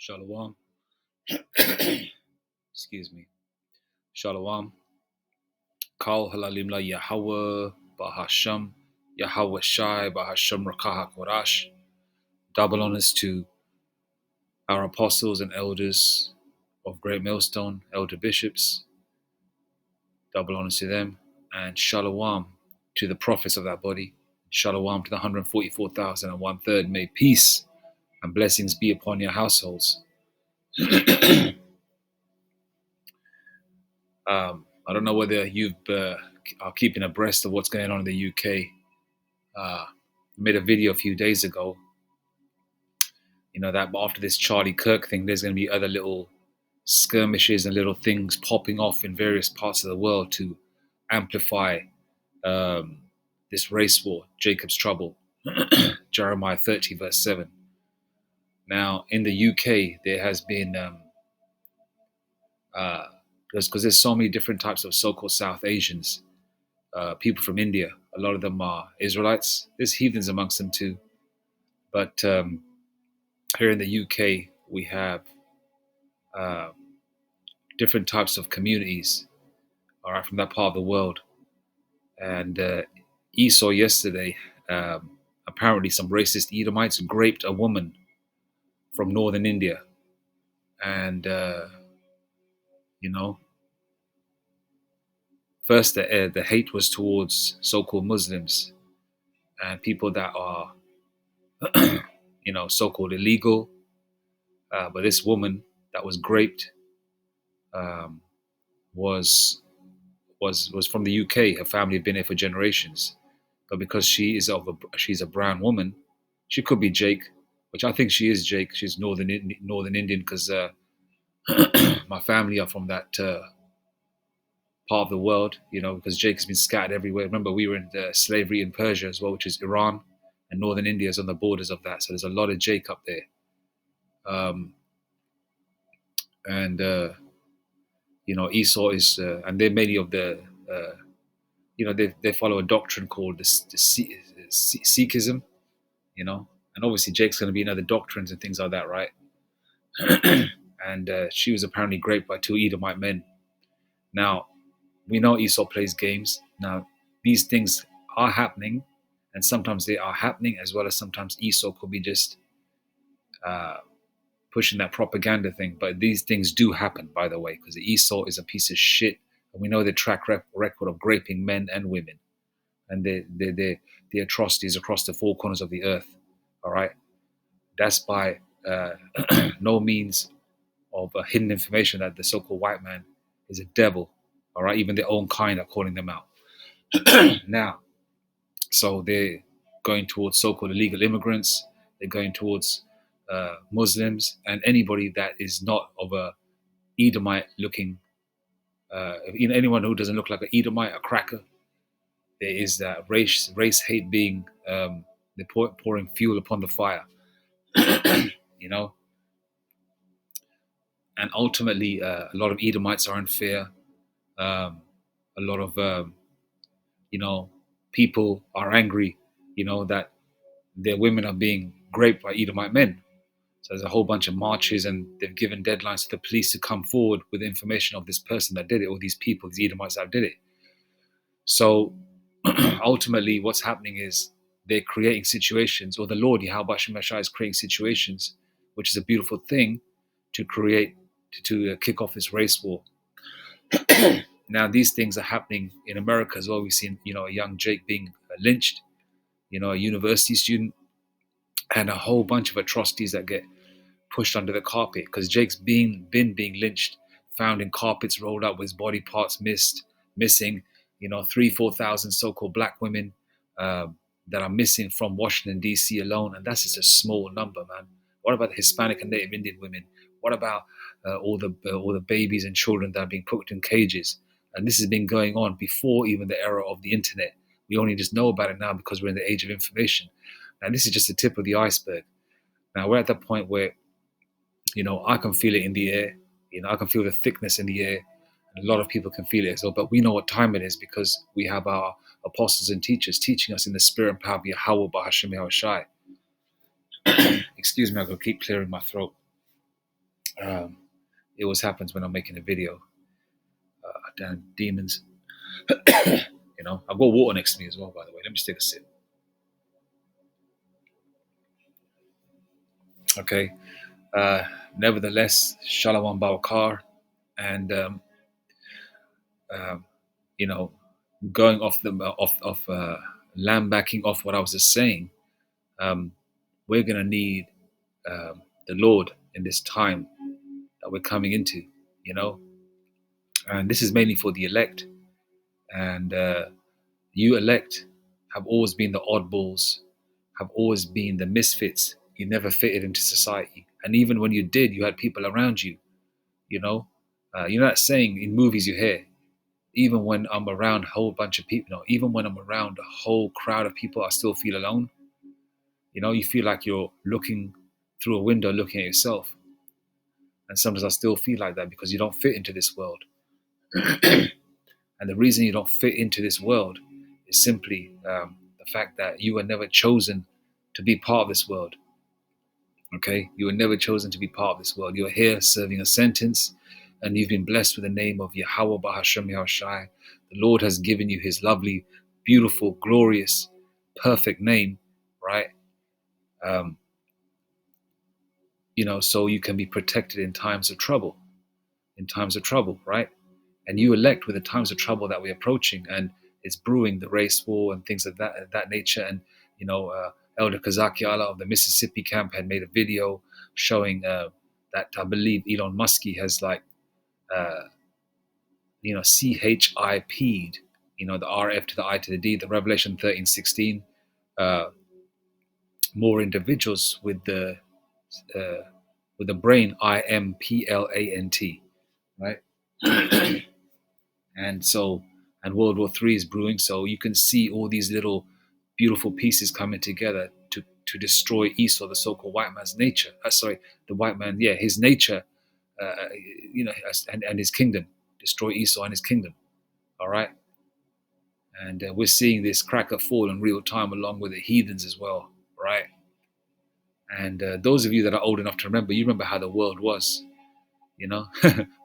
Shalom. Excuse me. Shalom. Kal halalim la Yahweh Bahasham Yahweh Shai Bahasham Rakaha Korash. Double honors to our apostles and elders of Great Millstone, elder bishops. Double honors to them. And shalom to the prophets of that body. Shalom to the 144,001 May peace and blessings be upon your households. I don't know whether you are keeping abreast of what's going on in the UK. I made a video a few days ago, that after this Charlie Kirk thing, there's going to be other little skirmishes and little things popping off in various parts of the world to amplify this race war, Jacob's trouble, Jeremiah 30 verse 7. Now, in the UK, there has been, because there's so many different types of so-called South Asians, people from India. A lot of them are Israelites. There's heathens amongst them too. But here in the UK, we have different types of communities, all right, from that part of the world. And Esau yesterday, apparently some racist Edomites raped a woman from northern India. And, first the hate was towards so-called Muslims and people that are, so-called illegal. But this woman that was raped was from the UK. Her family had been here for generations, but because she's a brown woman, she could be Jake, which I think she is Jake. She's northern Indian because my family are from that part of the world, because Jake has been scattered everywhere. Remember, we were in slavery in Persia as well, which is Iran, and northern India is on the borders of that. So there's a lot of Jake up there. Esau is, and they're many of the, they follow a doctrine called the Sikhism, and obviously Jake's going to be in other doctrines and things like that, right? And she was apparently raped by 2 Edomite men. Now, we know Esau plays games. Now, these things are happening, and sometimes they are happening, as well as sometimes Esau could be just pushing that propaganda thing. But these things do happen, by the way, because Esau is a piece of shit, and we know the track record of raping men and women, and the atrocities across the 4 corners of the earth. All right, that's by no means of hidden information that the so-called white man is a devil. All right, even their own kind are calling them out. Now, so they're going towards so-called illegal immigrants. They're going towards Muslims and anybody that is not of a Edomite-looking. Anyone who doesn't look like an Edomite, a cracker. There is that race hate being they're pouring fuel upon the fire. And ultimately, a lot of Edomites are in fear. A lot of people are angry, that their women are being raped by Edomite men. So there's a whole bunch of marches, and they've given deadlines to the police to come forward with information of this person that did it, or these people, these Edomites that did it. So ultimately, what's happening is they're creating situations, or the Lord Yahweh Shemashai is creating situations, which is a beautiful thing, to create, to kick off this race war. Now, these things are happening in America as well. We've seen, a young Jake being lynched, a university student, and a whole bunch of atrocities that get pushed under the carpet because Jake's been being lynched, found in carpets rolled up with his body parts missing, 3,000-4,000 so-called black women that are missing from Washington, D.C. alone. And that's just a small number, man. What about the Hispanic and Native Indian women? What about all the babies and children that are being put in cages? And this has been going on before even the era of the internet. We only just know about it now because we're in the age of information. And this is just the tip of the iceberg. Now we're at the point where, I can feel it in the air. I can feel the thickness in the air. And a lot of people can feel it as well. But we know what time it is because we have our apostles and teachers teaching us in the spirit and power of Yahweh Bahasham Yahushai. Excuse me, I'm going to keep clearing my throat. Um, it always happens when I'm making a video. Damn demons. I've got water next to me as well, by the way. Let me just take a sip. Okay. Nevertheless, Shalom Barakar, and um, you know, going off the off land backing off what I was just saying, we're gonna need the Lord in this time that we're coming into, you know, and this is mainly for the elect. And you elect have always been the oddballs, have always been the misfits. You never fitted into society, and even when you did, you had people around you. You know, you're not saying in movies you hear. Even when I'm around a whole bunch of people, even when I'm around a whole crowd of people, I still feel alone. You feel like you're looking through a window, looking at yourself. And sometimes I still feel like that because you don't fit into this world. And the reason you don't fit into this world is simply the fact that you were never chosen to be part of this world. Okay? You were never chosen to be part of this world. You're here serving a sentence, and you've been blessed with the name of Yahweh Bahashem Yahushai. The Lord has given you his lovely, beautiful, glorious, perfect name, right? Um, so you can be protected in times of trouble. Right? And you elect with the times of trouble that we're approaching, and it's brewing, the race war and things of that nature. And Elder Kazaki Allah of the Mississippi camp had made a video showing that I believe Elon Musk has CHIP'd, the RF to the I to the D, the Revelation 13:16, more individuals with the brain IMPLANT, right? And World War III is brewing. So you can see all these little beautiful pieces coming together to destroy Esau, the so-called white man's nature. The white man, his nature, and his kingdom. Destroy Esau and his kingdom. All right. And we're seeing this cracker fall in real time along with the heathens as well, right? And those of you that are old enough to remember, you remember how the world was, feel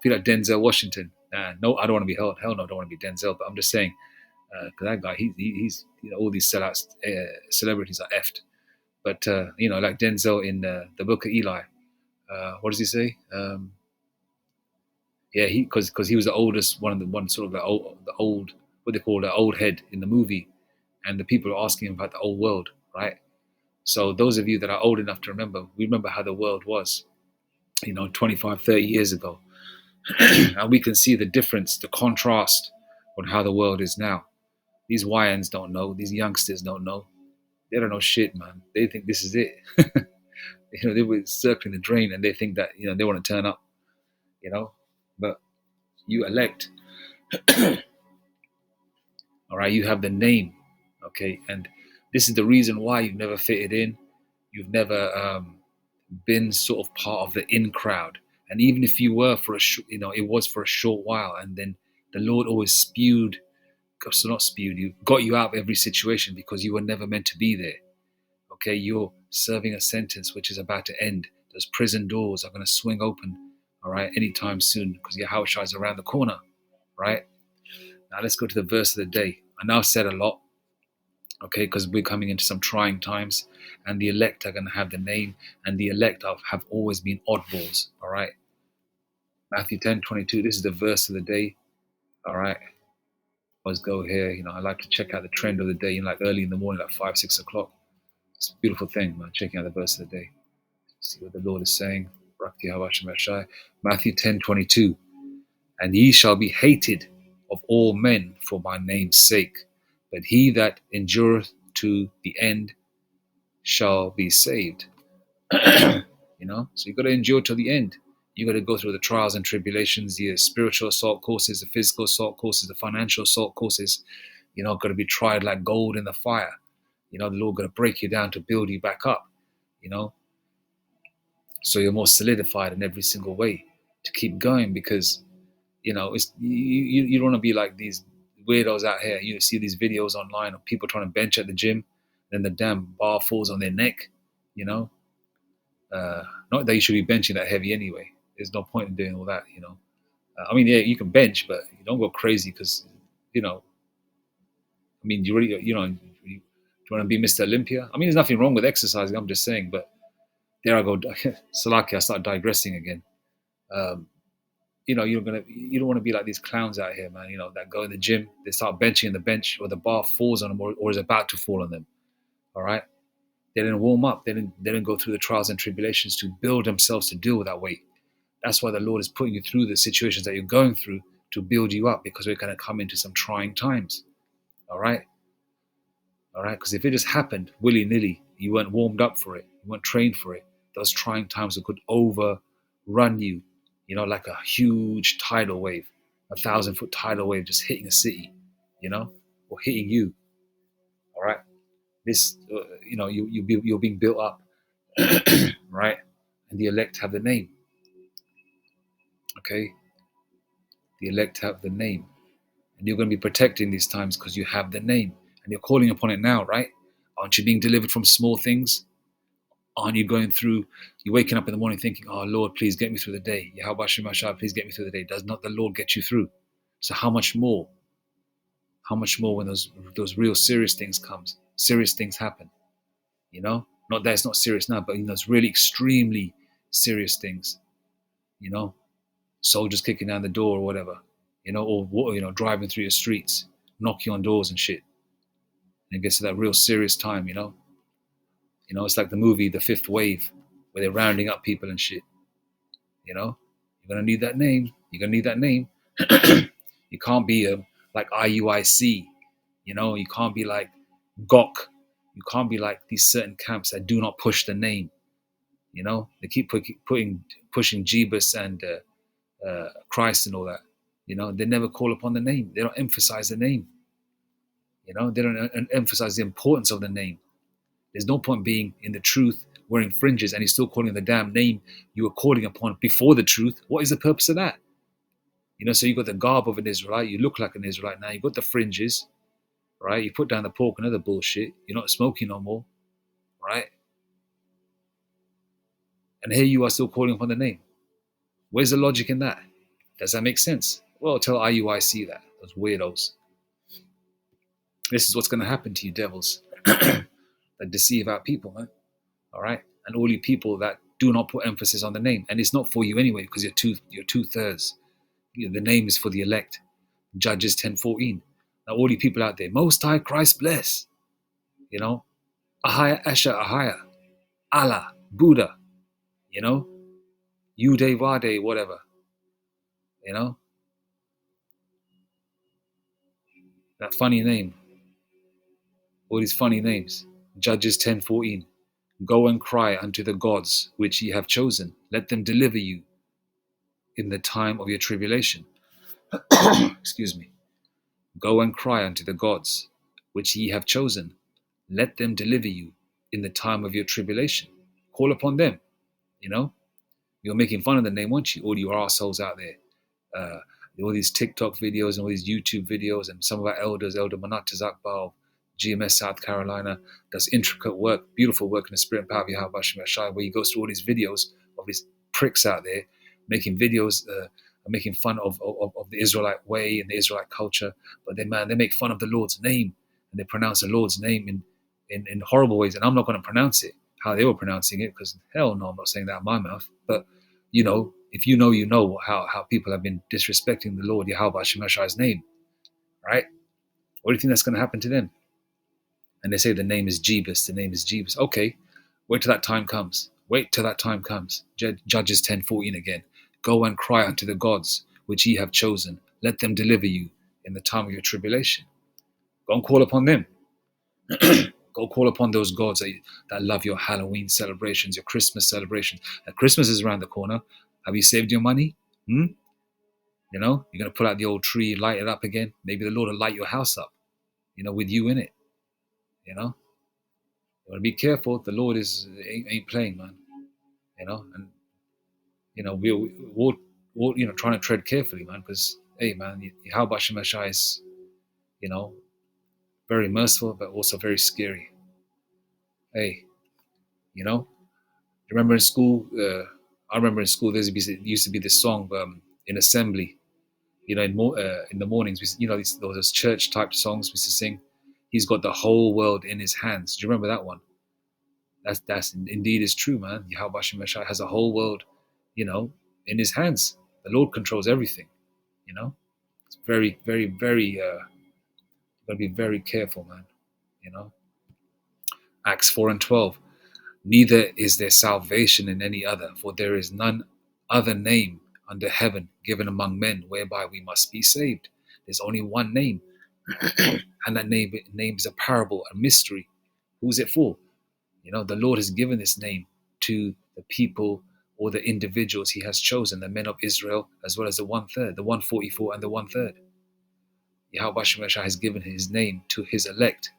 like Denzel Washington. No, I don't want to be hell no, I don't want to be Denzel, but I'm just saying, because that guy, he's all these sellouts, celebrities are effed. But like Denzel in the Book of Eli, what does he say? Because he was the oldest, one sort of the old what they call the old head in the movie, and the people are asking him about the old world, right? So those of you that are old enough to remember, we remember how the world was, 25, 30 years ago. And we can see the difference, the contrast on how the world is now. These YNs don't know. These youngsters don't know. They don't know shit, man. They think this is it. They were circling the drain, and they think that, they want to turn up, But you elect, all right? You have the name, okay? And this is the reason why you've never fitted in. You've never been sort of part of the in crowd. And even if you were it was for a short while, and then the Lord always got you out of every situation because you were never meant to be there. Okay, you're serving a sentence which is about to end. Those prison doors are going to swing open, all right, anytime soon, because your house is around the corner, right? Now let's go to the verse of the day. I now said a lot, okay, because we're coming into some trying times, and the elect are going to have the name, and the elect have always been oddballs, all right? Matthew 10:22, this is the verse of the day, all right? Let's go here. I like to check out the trend of the day, like early in the morning, like 5, 6 o'clock. It's a beautiful thing, man, checking out the verse of the day. See what the Lord is saying. Matthew 10:22, and ye shall be hated of all men for my name's sake, but he that endureth to the end shall be saved. So you got to endure to the end. You got to go through the trials and tribulations, the spiritual assault courses, the physical assault courses, the financial assault courses. Got to be tried like gold in the fire. The Lord got to break you down to build you back up. So you're more solidified in every single way to keep going, because it's you don't want to be like these weirdos out here. You see these videos online of people trying to bench at the gym, then the damn bar falls on their neck. Not that you should be benching that heavy anyway, there's no point in doing all that, you know. I mean, yeah, you can bench, but you don't go crazy because, you know, I mean, you really, you know, you want to be Mr. Olympia? I mean, there's nothing wrong with exercising. I'm just saying, but there I go. Salaki, I start digressing again. Um, you know, you don't want to be like these clowns out here, man. You know, that go in the gym, they start benching in the bench, or the bar falls on them, or is about to fall on them. All right, they didn't warm up. They didn't go through the trials and tribulations to build themselves to deal with that weight. That's why the Lord is putting you through the situations that you're going through to build you up, because we're going to come into some trying times. All right. All right. Because if it just happened willy nilly, you weren't warmed up for it, you weren't trained for it, those trying times could overrun you, you know, like a huge tidal wave, 1,000-foot tidal wave just hitting a city, you know, or hitting you. All right. This, you know, you're being built up, right? And the elect have the name. Okay. The elect have the name. And you're going to be protecting these times because you have the name and you're calling upon it now, right? Aren't you being delivered from small things? Aren't you going through, you're waking up in the morning thinking, oh Lord, please get me through the day. Yahweh Shemashah, please get me through the day. Does not the Lord get you through? So how much more? How much more when those real serious things comes, serious things happen, you know? Not that it's not serious now, but you know, it's really extremely serious things, you know? Soldiers kicking down the door or whatever, you know, or, you know, driving through your streets, knocking on doors and shit. And it gets to that real serious time, you know? You know, it's like the movie The Fifth Wave, where they're rounding up people and shit. You know? You're gonna need that name. You're gonna need that name. You can't be like IUIC, you know, you can't be like GOK. You can't be like these certain camps that do not push the name. You know? They keep pushing Jebus and Christ and all that. You know, they never call upon the name. They don't emphasize the name. You know, they don't emphasize the importance of the name. There's no point being in the truth wearing fringes and he's still calling the damn name you were calling upon before the truth. What is the purpose of that? You know, so you got the garb of an Israelite, you look like an Israelite now, you got the fringes, right? You put down the pork and other bullshit, you're not smoking no more, right? And here you are still calling upon the name. Where's the logic in that? Does that make sense? Well, tell IUIC that, those weirdos. This is what's going to happen to you devils that deceive our people, man. All right, and all you people that do not put emphasis on the name, and it's not for you anyway because you're 2/3. You know, the name is for the elect. Judges 10:14. Now all you people out there, Most High Christ bless. You know, Ahaya Asher Ahaya, Allah, Buddha. You know, Yude Vade, whatever. You know, that funny name. All these funny names. Judges 10:14. Go and cry unto the gods which ye have chosen. Let them deliver you in the time of your tribulation. Excuse me. Go and cry unto the gods which ye have chosen. Let them deliver you in the time of your tribulation. Call upon them. You know, you're making fun of the name, won't you? All you assholes out there. Uh, all these TikTok videos and all these YouTube videos, and some of our elders, Elder Manat Zakbal, GMS South Carolina, does intricate work, beautiful work in the spirit and power of Yahweh Shai, where he goes through all these videos of these pricks out there making videos, making fun of the Israelite way and the Israelite culture. But they make fun of the Lord's name and they pronounce the Lord's name in horrible ways. And I'm not going to pronounce it how they were pronouncing it, because hell no, I'm not saying that out of my mouth. But you know, if you know how people have been disrespecting the Lord Yahweh Shemashai's name, right? What do you think that's going to happen to them? And they say the name is Jebus, the name is Jebus. Okay, wait till that time comes. Wait till that time comes. Judges 10:14 again. Go and cry unto the gods which ye have chosen. Let them deliver you in the time of your tribulation. Go and call upon them. Go call upon those gods that love your Halloween celebrations, your Christmas celebrations. And Christmas is around the corner. Have you saved your money? You know, you're going to pull out the old tree, light it up again. Maybe the Lord will light your house up, you know, with you in it. You know, you want to be careful. The Lord ain't playing, man. You know, and you know we're you know trying to tread carefully, man, because hey, man, Yahweh Shemashai is, you know, very merciful but also very scary. Hey, you know, remember in school I remember in school there used to be this song in assembly. In the mornings, those church type songs we used to sing. He's got the whole world in his hands. Do you remember that one? That's indeed is true, man. Yahweh Shemashai has a whole world, in his hands. The Lord controls everything. It's very, very, very. Gotta be very careful, man. Acts 4:12. Neither is there salvation in any other, for there is none other name under heaven given among men whereby we must be saved. There's only one name, and that name is a parable, a mystery. Who's it for? The Lord has given this name to the people or the individuals he has chosen, the men of Israel, as well as the 1/3, the 144 and the 1/3. Yahweh Shemashah has given his name to his elect.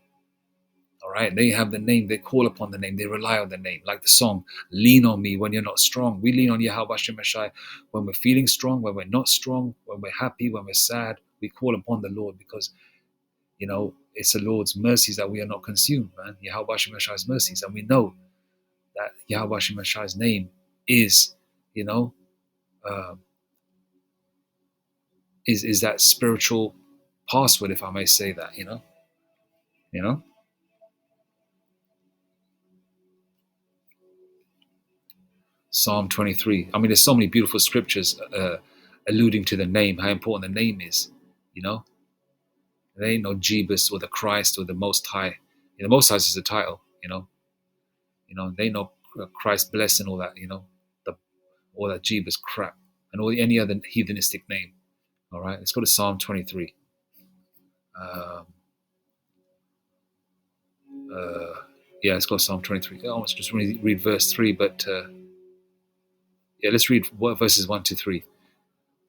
All right, they have the name, they call upon the name, they rely on the name. Like the song, lean on me when you're not strong. We lean on Yahweh Shemashah when we're feeling strong, when we're not strong, when we're happy, when we're sad. We call upon the Lord because, it's the Lord's mercies that we are not consumed, man. Yahweh Shemashah's mercies. And we know that Yahweh Shemashah's name is, uh, is that spiritual password, if I may say that, you know. Psalm 23. I mean, there's so many beautiful scriptures alluding to the name, how important the name is. There ain't no Jebus or the Christ or the Most High. The Most High is the title. They ain't no Christ blessed and all that. All that Jebus crap and any other heathenistic name. All right, let's go to Psalm 23. Let's go to Psalm 23. I almost just read verse 3, but let's read verses 1 to 3.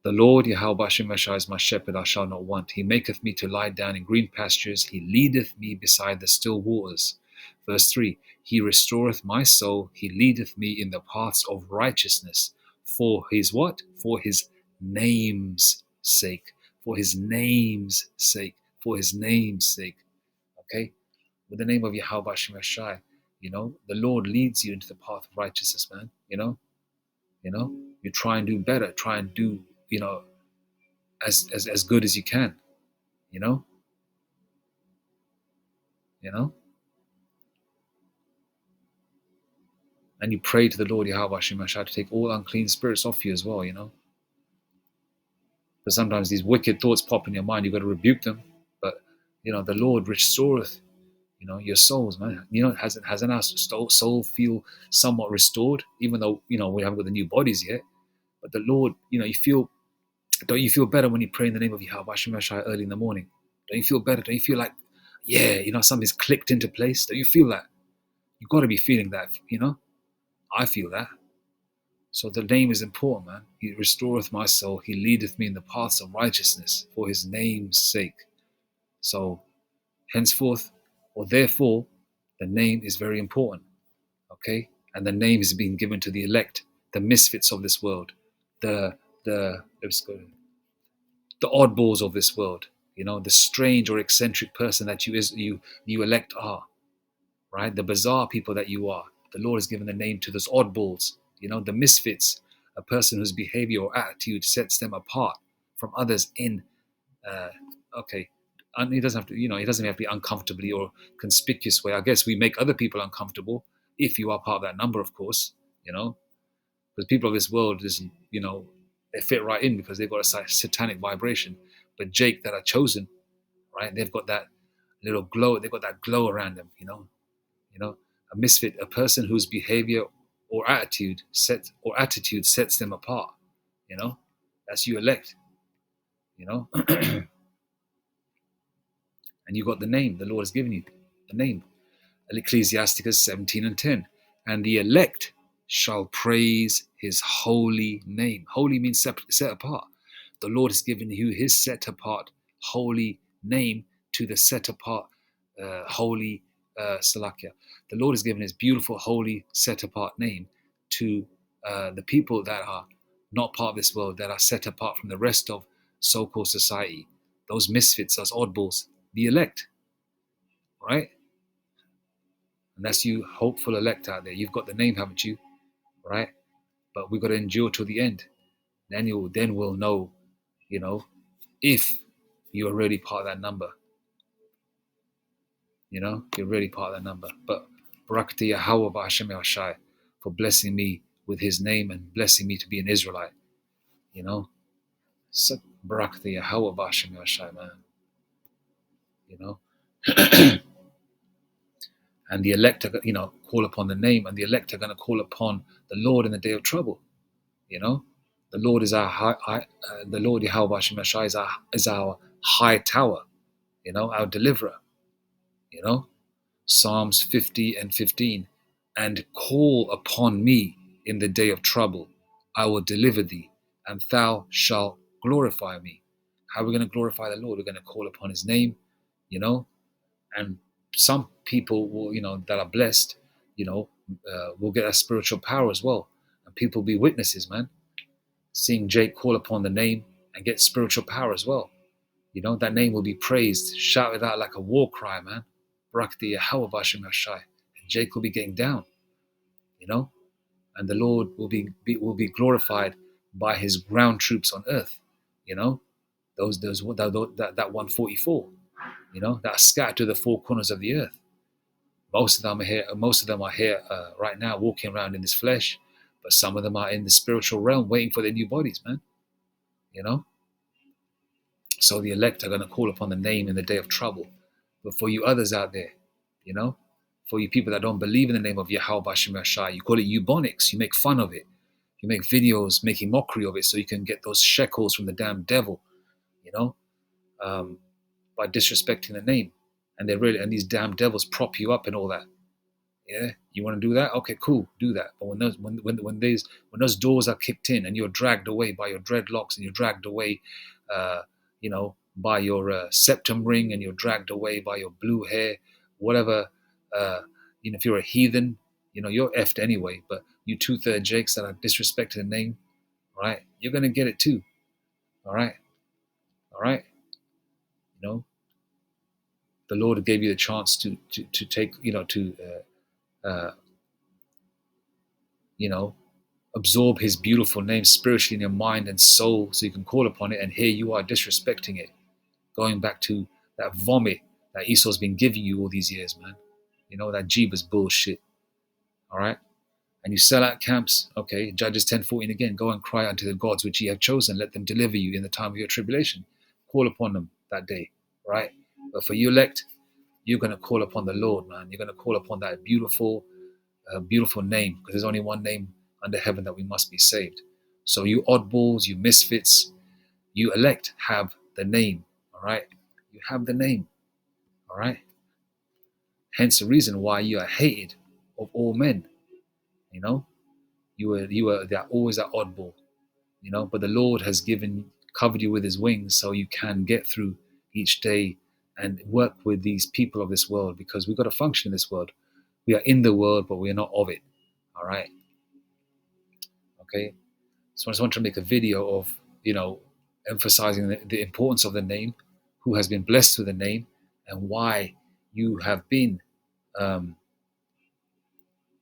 The Lord Yahweh Shemashah is my shepherd, I shall not want. He maketh me to lie down in green pastures. He leadeth me beside the still waters. Verse 3. He restoreth my soul. He leadeth me in the paths of righteousness. For his what? For his name's sake. For his name's sake. For his name's sake. Okay? With the name of Yahweh Shemashah, the Lord leads you into the path of righteousness, man. You try and do better. Try and do, as good as you can, you know, and you pray to the Lord Yahweh Shemashah to take all unclean spirits off you as well, Because sometimes these wicked thoughts pop in your mind, you've got to rebuke them. But the Lord restoreth, your souls, man. Hasn't our soul feel somewhat restored, even though we haven't got the new bodies yet. But the Lord, don't you feel better when you pray in the name of Yahweh Shemashah early in the morning? Don't you feel better? Don't you feel like, something's clicked into place? Don't you feel that? You've got to be feeling that, I feel that. So the name is important, man. He restoreth my soul. He leadeth me in the paths of righteousness for his name's sake. So henceforth, or therefore, the name is very important, okay? And the name is being given to the elect, the misfits of this world, the oddballs of this world, the strange or eccentric person that you elect are, right? The bizarre people that you are. The Lord has given the name to those oddballs, the misfits, a person whose behavior or attitude sets them apart from others in, and he doesn't have to, he doesn't have to be uncomfortably or conspicuous way. I guess we make other people uncomfortable if you are part of that number, of course, because people of this world is, they fit right in because they've got a satanic vibration. But Jake that are chosen, right? They've got that little glow. They've got that glow around them, a misfit, a person whose behavior or attitude sets them apart. That's you elect. And you got the name the Lord has given you, the name. Ecclesiasticus 17:10. And the elect shall praise his holy name. Holy means set apart. The Lord has given you his set apart holy name to the set apart holy Salakia. The Lord has given his beautiful, holy, set apart name to the people that are not part of this world, that are set apart from the rest of so-called society. Those misfits, those oddballs, the elect, right? And that's you, hopeful elect out there. You've got the name, haven't you? Right? But we've got to endure till the end. Then we'll know, if you're really part of that number. You're really part of that number. But Barakati Yahweh Ba'Hashem Yahshai for blessing me with his name and blessing me to be an Israelite. So Barakati Yahweh Ba'Hashem Yahshai, man. And the elect are, call upon the name, and the elect are going to call upon the Lord in the day of trouble. The Lord is the Lord Yahweh Ba'Hashem Yahshai is our high tower, our deliverer. Psalms 50 and 15, and call upon me in the day of trouble. I will deliver thee, and thou shalt glorify me. How are we going to glorify the Lord? We're going to call upon his name, and some people will, that are blessed, will get a spiritual power as well. And people will be witnesses, man. Seeing Jake call upon the name and get spiritual power as well. That name will be praised, shouted out like a war cry, man. Brakti Yahweh Ba'Hashem Yahshai. And Jake will be getting down, and the Lord will be glorified by his ground troops on earth, that 144, that are scattered to the four corners of the earth. Most of them are here right now, walking around in this flesh, but some of them are in the spiritual realm, waiting for their new bodies, man. So the elect are going to call upon the name in the day of trouble. But for you others out there, for you people that don't believe in the name of Yahweh Ba'Hashem Yahshai, you call it eubonics. You make fun of it. You make videos making mockery of it so you can get those shekels from the damn devil, by disrespecting the name. And and these damn devils prop you up and all that. Yeah, you want to do that? Okay, cool, do that. But when those doors are kicked in and you're dragged away by your dreadlocks and you're dragged away, by your septum ring, and you're dragged away by your blue hair, whatever. If you're a heathen, you're effed anyway. But you 2/3 Jakes that are disrespecting the name, all right, you're gonna get it too. All right. The Lord gave you the chance to take, absorb his beautiful name spiritually in your mind and soul so you can call upon it, and here you are disrespecting it, going back to that vomit that Esau's been giving you all these years, man. That Jeebus bullshit. All right. And you sell out camps. Okay, Judges 10:14 again. Go and cry unto the gods which ye have chosen. Let them deliver you in the time of your tribulation. Call upon them that day. Right. But for you elect, you're going to call upon the Lord, man. You're going to call upon that beautiful name, because there's only one name under heaven that we must be saved. So you oddballs, you misfits, you elect have the name. All right. You have the name. All right. Hence the reason why you are hated of all men. You were always that oddball, but the Lord has covered you with his wings so you can get through each day and work with these people of this world, because we've got to function in this world. We are in the world, but we are not of it. All right. Okay. So I just want to make a video of, emphasizing the importance of the name, who has been blessed with the name, and why you have been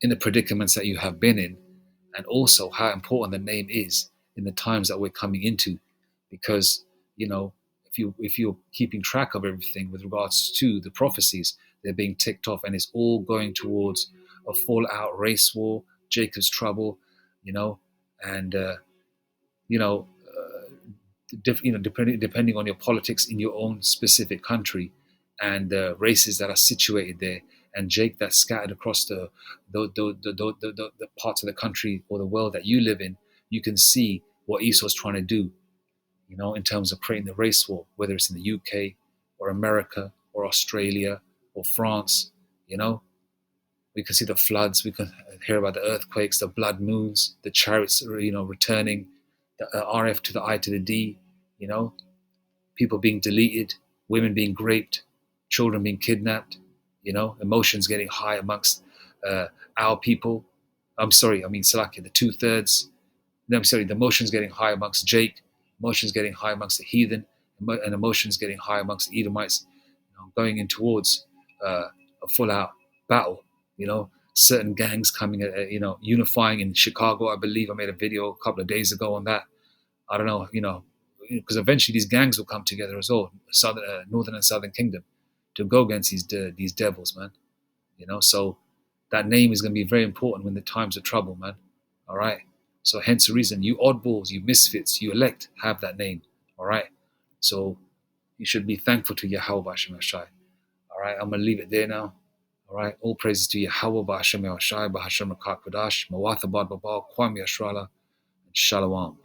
in the predicaments that you have been in, and also how important the name is in the times that we're coming into. Because, if you're keeping track of everything with regards to the prophecies, they're being ticked off, and it's all going towards a full-out race war, Jacob's trouble, and depending on your politics in your own specific country, and the races that are situated there, and Jake that's scattered across the parts of the country or the world that you live in, you can see what Esau's trying to do, in terms of creating the race war, whether it's in the UK or America or Australia or France. We can see the floods, we can hear about the earthquakes, the blood moves, the chariots, returning, the RF to the I to the D, people being deleted, women being raped, children being kidnapped, emotions getting high amongst our people. Salakia, the 2/3. The emotions getting high amongst Jake, emotions getting high amongst the heathen, and emotions getting high amongst the Edomites, going in towards a full-out battle, certain gangs coming, unifying in Chicago. I believe I made a video a couple of days ago on that. I don't know, because eventually these gangs will come together as well, Northern and Southern Kingdom, to go against these devils, man. So that name is going to be very important when the times of trouble, man. All right. So hence the reason you oddballs, you misfits, you elect have that name. All right. So you should be thankful to Yahweh B'Hashem Yashai. All right. I'm going to leave it there now. All right. All praises to Yahweh B'Hashem Yashai, B'Hashem Rakak Kodash, Mawatha Bad Babal, Kwam Yashrala, and Shalom.